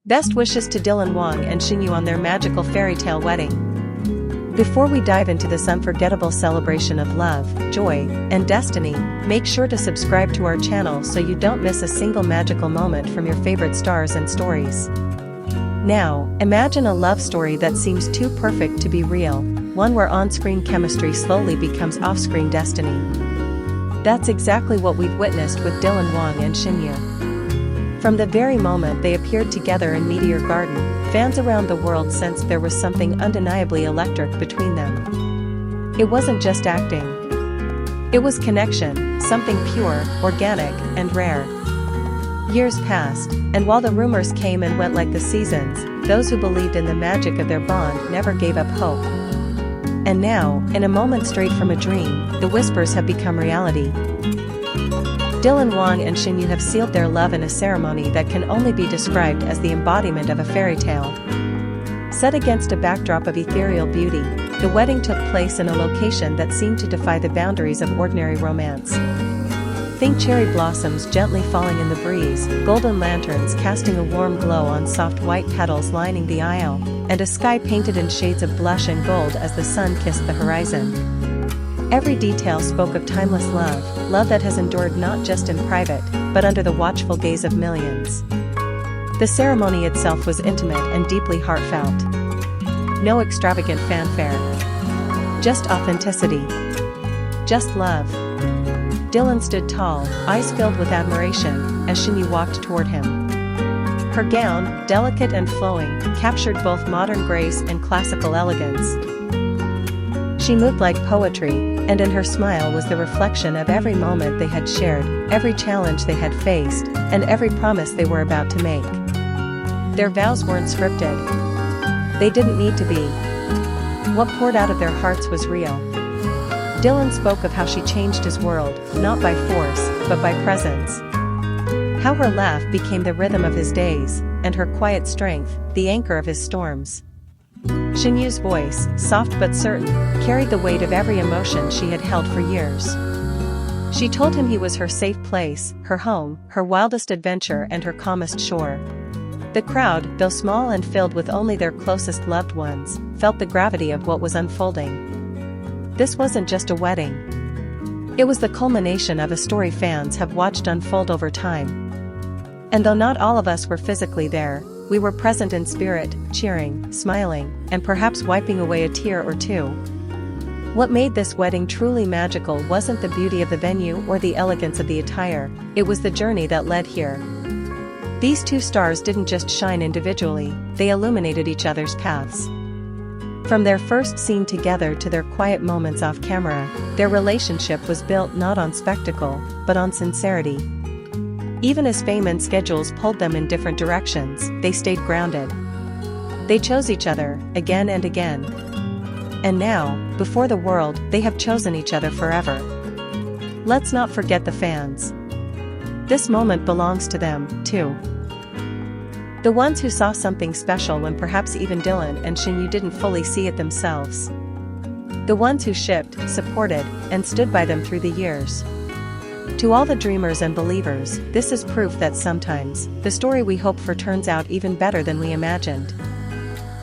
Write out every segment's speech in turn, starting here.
Best wishes to Dylan, Wang and Shen on their magical fairy tale wedding. Before we dive into this unforgettable celebration of love, joy, and destiny, make sure to subscribe to our channel so you don't miss a single magical moment from your favorite stars and stories. Now, imagine a love story that seems too perfect to be real, one where on-screen chemistry slowly becomes off-screen destiny. That's exactly what we've witnessed with Dylan, Wang and Shen. From the very moment they appeared together in Meteor Garden, fans around the world sensed there was something undeniably electric between them. It wasn't just acting. It was connection, something pure, organic, and rare. Years passed, and while the rumors came and went like the seasons, those who believed in the magic of their bond never gave up hope. And now, in a moment straight from a dream, the whispers have become reality. Dylan, Wang and Shen have sealed their love in a ceremony that can only be described as the embodiment of a fairy tale. Set against a backdrop of ethereal beauty, the wedding took place in a location that seemed to defy the boundaries of ordinary romance. Think cherry blossoms gently falling in the breeze, golden lanterns casting a warm glow on soft white petals lining the aisle, and a sky painted in shades of blush and gold as the sun kissed the horizon. Every detail spoke of timeless love that has endured not just in private, but under the watchful gaze of millions. The ceremony itself was intimate and deeply heartfelt. No extravagant fanfare. Just authenticity. Just love. Dylan stood tall, eyes filled with admiration, as Shen walked toward him. Her gown, delicate and flowing, captured both modern grace and classical elegance. She moved like poetry, and in her smile was the reflection of every moment they had shared, every challenge they had faced, and every promise they were about to make. Their vows weren't scripted. They didn't need to be. What poured out of their hearts was real. Dylan spoke of how she changed his world, not by force, but by presence. How her laugh became the rhythm of his days, and her quiet strength, the anchor of his storms. Shen's voice, soft but certain, carried the weight of every emotion she had held for years. She told him he was her safe place, her home, her wildest adventure and her calmest shore. The crowd, though small and filled with only their closest loved ones, felt the gravity of what was unfolding. This wasn't just a wedding. It was the culmination of a story fans have watched unfold over time. And though not all of us were physically there, we were present in spirit, cheering, smiling, and perhaps wiping away a tear or two. What made this wedding truly magical wasn't the beauty of the venue or the elegance of the attire, it was the journey that led here. These two stars didn't just shine individually, they illuminated each other's paths. From their first scene together to their quiet moments off camera, their relationship was built not on spectacle, but on sincerity. Even as fame and schedules pulled them in different directions, they stayed grounded. They chose each other, again and again. And now, before the world, they have chosen each other forever. Let's not forget the fans. This moment belongs to them, too. The ones who saw something special when perhaps even Dylan and Shen didn't fully see it themselves. The ones who shipped, supported, and stood by them through the years. To all the dreamers and believers, this is proof that sometimes, the story we hope for turns out even better than we imagined.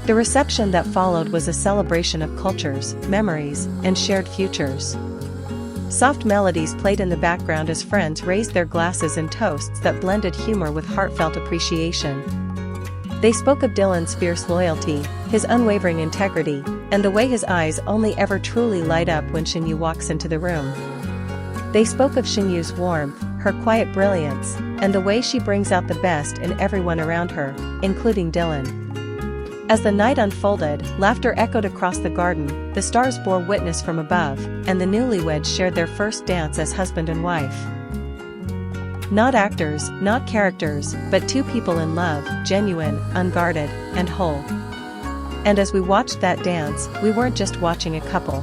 The reception that followed was a celebration of cultures, memories, and shared futures. Soft melodies played in the background as friends raised their glasses in toasts that blended humor with heartfelt appreciation. They spoke of Dylan's fierce loyalty, his unwavering integrity, and the way his eyes only ever truly light up when Shen walks into the room. They spoke of Shen's warmth, her quiet brilliance, and the way she brings out the best in everyone around her, including Dylan. As the night unfolded, laughter echoed across the garden, the stars bore witness from above, and the newlyweds shared their first dance as husband and wife. Not actors, not characters, but two people in love, genuine, unguarded, and whole. And as we watched that dance, we weren't just watching a couple.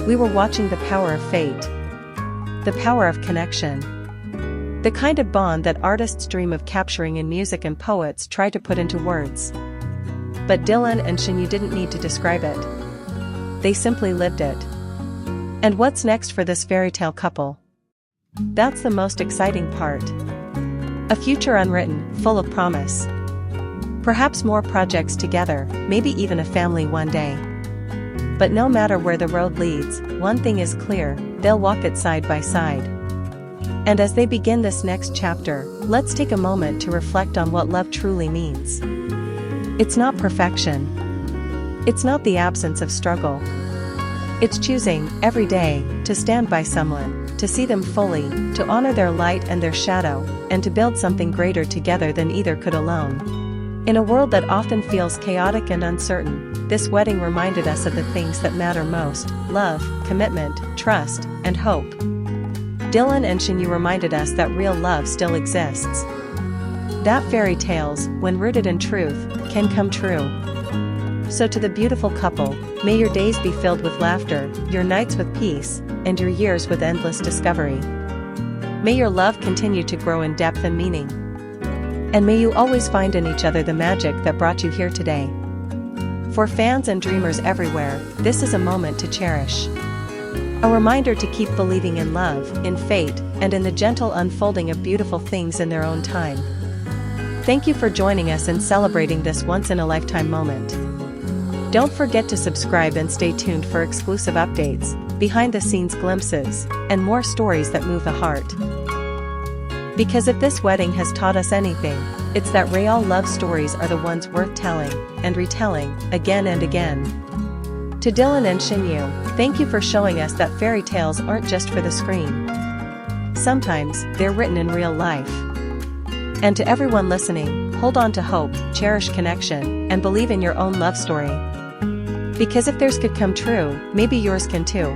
We were watching the power of fate. The power of connection. The kind of bond that artists dream of capturing in music and poets try to put into words. But Dylan and Shen didn't need to describe it. They simply lived it. And what's next for this fairy tale couple? That's the most exciting part. A future unwritten, full of promise. Perhaps more projects together, maybe even a family one day. But no matter where the road leads, one thing is clear, they'll walk it side by side. And as they begin this next chapter, let's take a moment to reflect on what love truly means. It's not perfection. It's not the absence of struggle. It's choosing, every day, to stand by someone, to see them fully, to honor their light and their shadow, and to build something greater together than either could alone. In a world that often feels chaotic and uncertain, this wedding reminded us of the things that matter most: love, commitment, trust, and hope. Dylan and Shen reminded us that real love still exists. That fairy tales, when rooted in truth, can come true. So to the beautiful couple, may your days be filled with laughter, your nights with peace, and your years with endless discovery. May your love continue to grow in depth and meaning. And may you always find in each other the magic that brought you here today. For fans and dreamers everywhere, this is a moment to cherish. A reminder to keep believing in love, in fate, and in the gentle unfolding of beautiful things in their own time. Thank you for joining us in celebrating this once-in-a-lifetime moment. Don't forget to subscribe and stay tuned for exclusive updates, behind-the-scenes glimpses, and more stories that move the heart. Because if this wedding has taught us anything, it's that real love stories are the ones worth telling, and retelling, again and again. To Dylan and Shen, thank you for showing us that fairy tales aren't just for the screen. Sometimes, they're written in real life. And to everyone listening, hold on to hope, cherish connection, and believe in your own love story. Because if theirs could come true, maybe yours can too.